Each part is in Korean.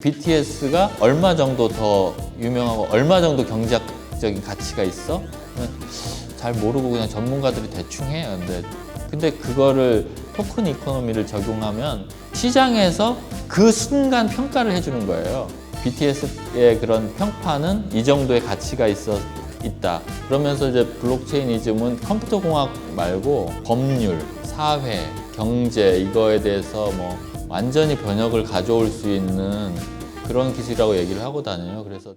BTS가 얼마 정도 더 유명하고 얼마 정도 경제학적인 가치가 있어? 잘 모르고 그냥 전문가들이 대충 해요. 근데 그거를 토큰 이코노미를 적용하면 시장에서 그 순간 평가를 해주는 거예요. BTS의 그런 평판은 이 정도의 가치가 있다. 그러면서 이제 블록체인이즘은 컴퓨터 공학 말고 법률, 사회, 경제 이거에 대해서 뭐 완전히 번역을 가져올 수 있는 그런 기술이라고 얘기를 하고 다녀요. 그래서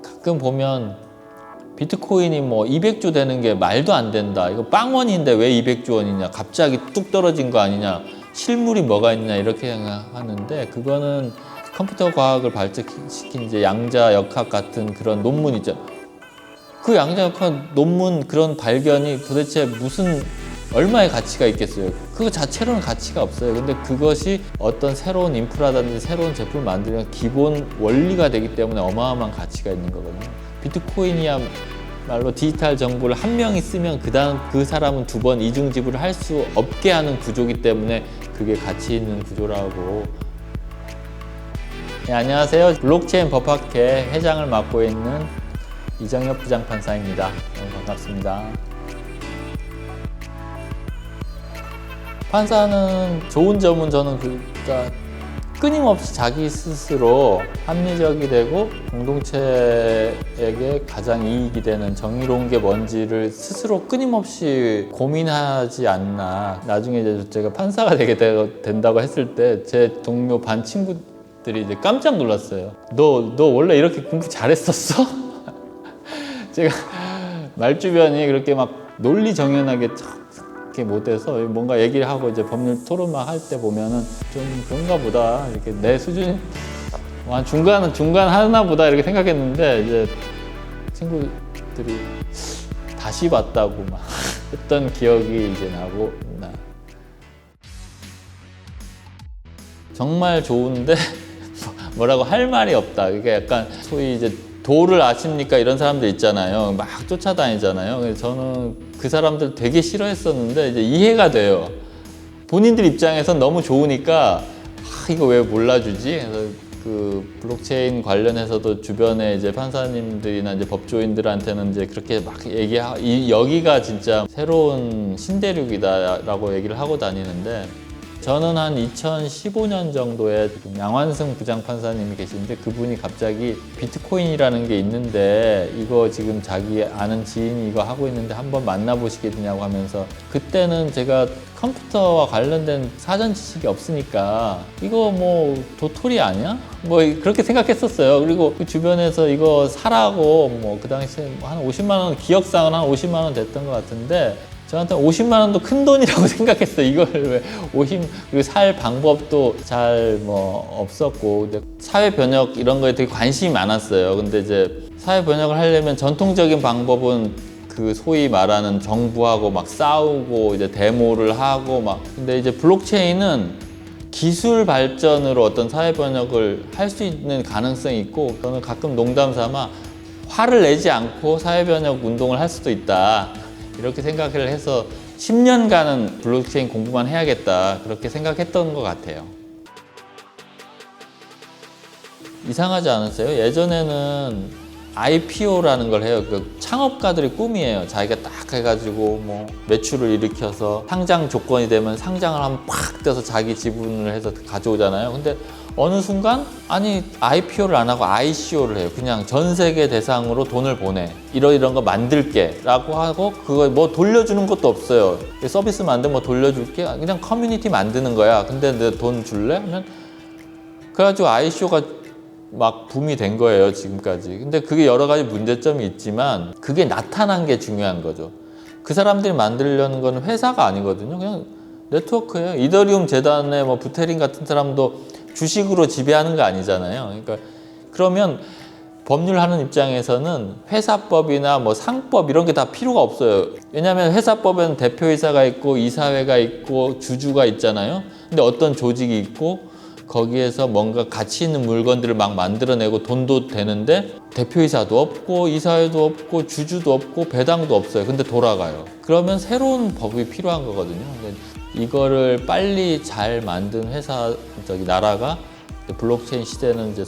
가끔 보면 비트코인이 뭐 200조 되는 게 말도 안 된다. 이거 빵원인데 왜 200조 원이냐. 갑자기 뚝 떨어진 거 아니냐. 실물이 뭐가 있냐 이렇게 생각하는데 그거는 컴퓨터 과학을 발전시킨 이제 양자역학 같은 그런 논문 있죠. 그 양자역학 논문 그런 발견이 도대체 무슨 얼마의 가치가 있겠어요? 그거 자체로는 가치가 없어요. 근데 그것이 어떤 새로운 인프라든지 새로운 제품을 만들면 기본 원리가 되기 때문에 어마어마한 가치가 있는 거거든요. 비트코인이야말로 디지털 정보를 한 명이 쓰면 그 사람은 두 번 이중 지불을 할 수 없게 하는 구조이기 때문에 그게 가치 있는 구조라고. 네, 안녕하세요. 블록체인 법학회 회장을 맡고 있는 이정엽 부장판사입니다. 너무 반갑습니다. 판사는 좋은 점은 저는 그러니까 끊임없이 자기 스스로 합리적이 되고 공동체에게 가장 이익이 되는 정의로운 게 뭔지를 스스로 끊임없이 고민하지 않나. 나중에 이제 제가 판사가 되게 된다고 했을 때 제 동료 반 친구들이 이제 깜짝 놀랐어요. 너 원래 이렇게 공부 잘했었어? 제가 말주변이 그렇게 막 논리정연하게 이렇게 못해서 뭔가 얘기를 하고 이제 법률 토론만 할 때 보면은 좀 그런가 보다 이렇게 내 수준이 한 중간 하나 보다 이렇게 생각했는데 이제 친구들이 다시 봤다고 막 했던 기억이 이제 나고 정말 좋은데 뭐라고 할 말이 없다. 그게 약간 소위 이제 도를 아십니까? 이런 사람들 있잖아요. 막 쫓아다니잖아요. 그래서 저는 그 사람들 되게 싫어했었는데 이제 이해가 돼요. 본인들 입장에선 너무 좋으니까 이거 왜 몰라주지? 그래서 그 블록체인 관련해서도 주변에 이제 판사님들이나 이제 법조인들한테는 이제 그렇게 막 여기가 진짜 새로운 신대륙이다라고 얘기를 하고 다니는데 저는 한 2015년 정도에 양완승 부장판사님이 계시는데 그분이 갑자기 비트코인이라는 게 있는데 이거 지금 자기 아는 지인이 이거 하고 있는데 한번 만나보시겠냐고 하면서 그때는 제가 컴퓨터와 관련된 사전 지식이 없으니까 이거 뭐 도토리 아니야? 뭐 그렇게 생각했었어요. 그리고 그 주변에서 이거 사라고 뭐 그 당시에 한 50만 원, 기억상은 한 50만 원 됐던 것 같은데 저한테 50만 원도 큰 돈이라고 생각했어요. 이걸 왜 그리고 살 방법도 잘 뭐 없었고 사회 번역 이런 거에 되게 관심이 많았어요. 근데 이제 사회 번역을 하려면 전통적인 방법은 그 소위 말하는 정부하고 막 싸우고 이제 데모를 하고 막 근데 이제 블록체인은 기술 발전으로 어떤 사회 번역을 할 수 있는 가능성이 있고 저는 가끔 농담 삼아 화를 내지 않고 사회 번역 운동을 할 수도 있다. 이렇게 생각을 해서 10년간은 블록체인 공부만 해야겠다 그렇게 생각했던 것 같아요. 이상하지 않으세요? 예전에는 IPO라는 걸 해요. 그 창업가들의 꿈이에요. 자기가 딱 해가지고 뭐 매출을 일으켜서 상장 조건이 되면 상장을 한번 팍 떼서 자기 지분을 해서 가져오잖아요. 근데 어느 순간 아니 IPO를 안 하고 ICO를 해요. 그냥 전 세계 대상으로 돈을 보내. 이런 거 만들게 라고 하고 그거 뭐 돌려주는 것도 없어요. 서비스 만들면 뭐 돌려줄게. 그냥 커뮤니티 만드는 거야. 근데 내 돈 줄래? 하면 그래가지고 ICO가 막 붐이 된 거예요. 지금까지. 근데 그게 여러 가지 문제점이 있지만 그게 나타난 게 중요한 거죠. 그 사람들이 만들려는 거는 회사가 아니거든요. 그냥 네트워크예요. 이더리움 재단의 뭐 부테린 같은 사람도 주식으로 지배하는 거 아니잖아요. 그러니까 그러면 법률하는 입장에서는 회사법이나 뭐 상법 이런 게 다 필요가 없어요. 왜냐하면 회사법에는 대표이사가 있고 이사회가 있고 주주가 있잖아요. 근데 어떤 조직이 있고 거기에서 뭔가 가치 있는 물건들을 막 만들어내고 돈도 되는데 대표이사도 없고 이사회도 없고 주주도 없고 배당도 없어요. 근데 돌아가요. 그러면 새로운 법이 필요한 거거든요. 이거를 빨리 잘 만든 회사, 나라가 블록체인 시대는 이제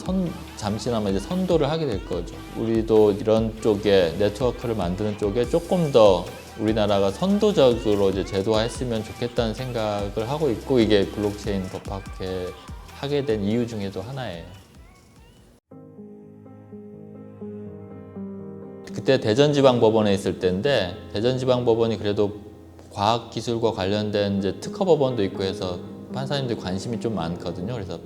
잠시나마 이제 선도를 하게 될 거죠. 우리도 이런 쪽에 네트워크를 만드는 쪽에 조금 더 우리나라가 선도적으로 이제 제도화했으면 좋겠다는 생각을 하고 있고, 이게 블록체인 법학회 하게 된 이유 중에도 하나예요. 그때 대전지방법원에 있을 때인데, 대전지방법원이 그래도 과학기술과 관련된 이제 특허법원도 있고 해서 판사님들 관심이 좀 많거든요. 그래서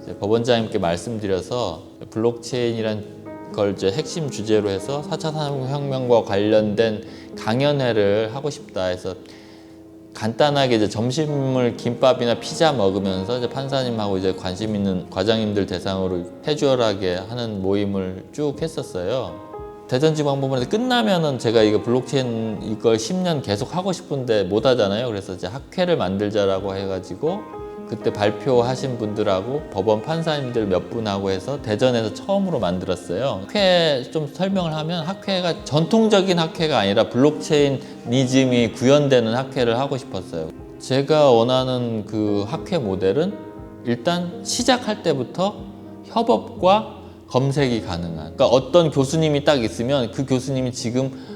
이제 법원장님께 말씀드려서 블록체인이란 걸 이제 핵심 주제로 해서 4차 산업혁명과 관련된 강연회를 하고 싶다 해서 간단하게 이제 점심을 김밥이나 피자 먹으면서 이제 판사님하고 이제 관심 있는 과장님들 대상으로 캐주얼하게 하는 모임을 쭉 했었어요. 대전지방법원에서 끝나면은 제가 이거 블록체인 이걸 10년 계속 하고 싶은데 못 하잖아요. 그래서 이제 학회를 만들자라고 해가지고 그때 발표하신 분들하고 법원 판사님들 몇 분하고 해서 대전에서 처음으로 만들었어요. 학회 좀 설명을 하면, 학회가 전통적인 학회가 아니라 블록체인이즘이 구현되는 학회를 하고 싶었어요. 제가 원하는 그 학회 모델은 일단 시작할 때부터 협업과 검색이 가능한, 그러니까 어떤 교수님이 딱 있으면 그 교수님이 지금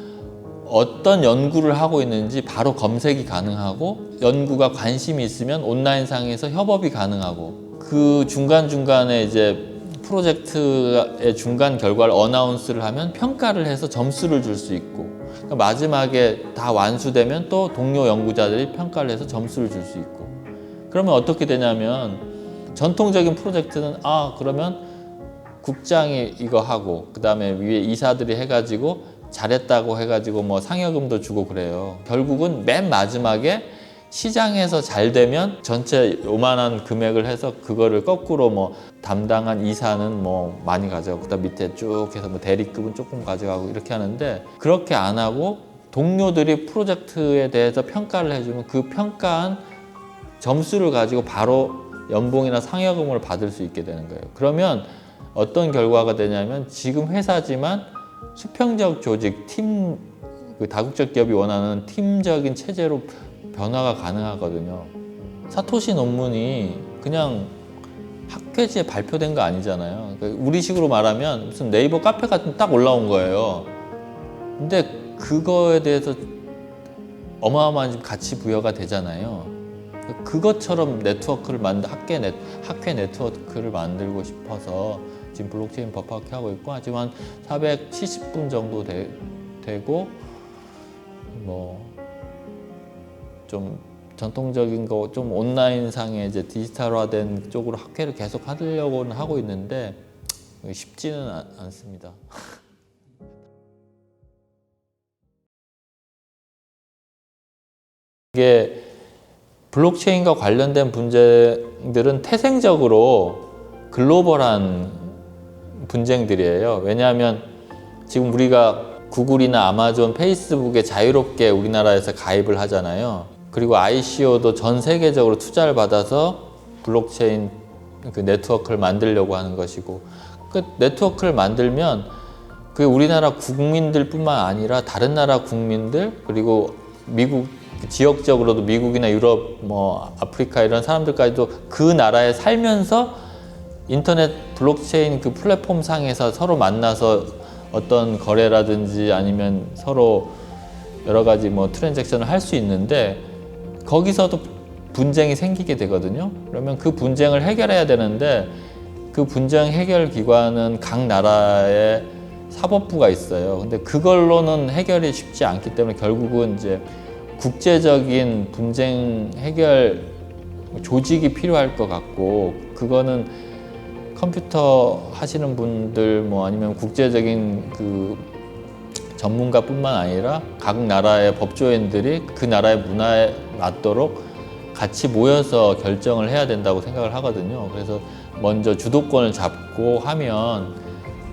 어떤 연구를 하고 있는지 바로 검색이 가능하고, 연구가 관심이 있으면 온라인상에서 협업이 가능하고, 그 중간중간에 이제 프로젝트의 중간 결과를 어나운스를 하면 평가를 해서 점수를 줄 수 있고, 그러니까 마지막에 다 완수되면 또 동료 연구자들이 평가를 해서 점수를 줄 수 있고. 그러면 어떻게 되냐면, 전통적인 프로젝트는 그러면 국장이 이거 하고 그 다음에 위에 이사들이 해가지고 잘했다고 해가지고 뭐 상여금도 주고 그래요. 결국은 맨 마지막에 시장에서 잘 되면 전체 요만한 금액을 해서 그거를 거꾸로 뭐 담당한 이사는 뭐 많이 가져가고, 그다음 밑에 쭉 해서 뭐 대리급은 조금 가져가고 이렇게 하는데, 그렇게 안 하고 동료들이 프로젝트에 대해서 평가를 해주면 그 평가한 점수를 가지고 바로 연봉이나 상여금을 받을 수 있게 되는 거예요. 그러면 어떤 결과가 되냐면, 지금 회사지만 수평적 조직, 그 다국적 기업이 원하는 팀적인 체제로 변화가 가능하거든요. 사토시 논문이 그냥 학회지에 발표된 거 아니잖아요. 그러니까 우리식으로 말하면 무슨 네이버 카페 같은 딱 올라온 거예요. 근데 그거에 대해서 어마어마한 가치 부여가 되잖아요. 그것처럼 네트워크를 학회 네트워크를 만들고 싶어서 지금 블록체인 법학회 하고 있고, 하지만 470분 정도 되고, 뭐 좀 전통적인 거 좀 온라인상에 이제 디지털화된 쪽으로 학회를 계속 하려고는 하고 있는데 쉽지는 않습니다. 이게 블록체인과 관련된 분쟁들은 태생적으로 글로벌한 분쟁들이에요. 왜냐하면 지금 우리가 구글이나 아마존, 페이스북에 자유롭게 우리나라에서 가입을 하잖아요. 그리고 ICO도 전 세계적으로 투자를 받아서 블록체인 그 네트워크를 만들려고 하는 것이고, 그 네트워크를 만들면 그게 우리나라 국민들뿐만 아니라 다른 나라 국민들, 그리고 미국 지역적으로도 미국이나 유럽, 뭐 아프리카 이런 사람들까지도 그 나라에 살면서 인터넷 블록체인 그 플랫폼 상에서 서로 만나서 어떤 거래라든지 아니면 서로 여러 가지 뭐 트랜잭션을 할 수 있는데, 거기서도 분쟁이 생기게 되거든요. 그러면 그 분쟁을 해결해야 되는데, 그 분쟁 해결 기관은 각 나라의 사법부가 있어요. 근데 그걸로는 해결이 쉽지 않기 때문에 결국은 이제 국제적인 분쟁 해결 조직이 필요할 것 같고, 그거는 컴퓨터 하시는 분들 뭐 아니면 국제적인 그 전문가뿐만 아니라 각 나라의 법조인들이 그 나라의 문화에 맞도록 같이 모여서 결정을 해야 된다고 생각을 하거든요. 그래서 먼저 주도권을 잡고 하면,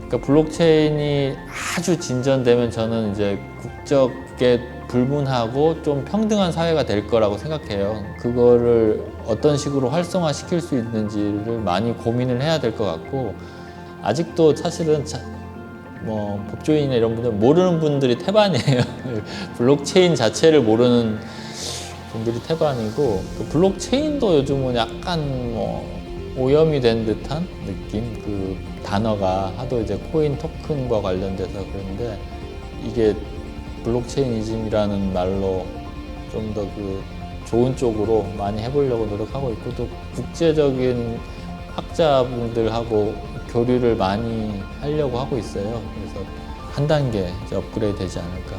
그러니까 블록체인이 아주 진전되면 저는 이제 국적에 불문하고 좀 평등한 사회가 될 거라고 생각해요. 그거를 어떤 식으로 활성화 시킬 수 있는지를 많이 고민을 해야 될 것 같고, 아직도 사실은 뭐 법조인이나 이런 분들 모르는 분들이 태반이에요. 블록체인 자체를 모르는 분들이 태반이고 그 블록체인도 요즘은 약간 뭐 오염이 된 듯한 느낌. 그 단어가 하도 이제 코인 토큰과 관련돼서 그런데 이게 블록체인이즘이라는 말로 좀 더 그 좋은 쪽으로 많이 해보려고 노력하고 있고 또 국제적인 학자분들하고 교류를 많이 하려고 하고 있어요. 그래서 한 단계 이제 업그레이드 되지 않을까.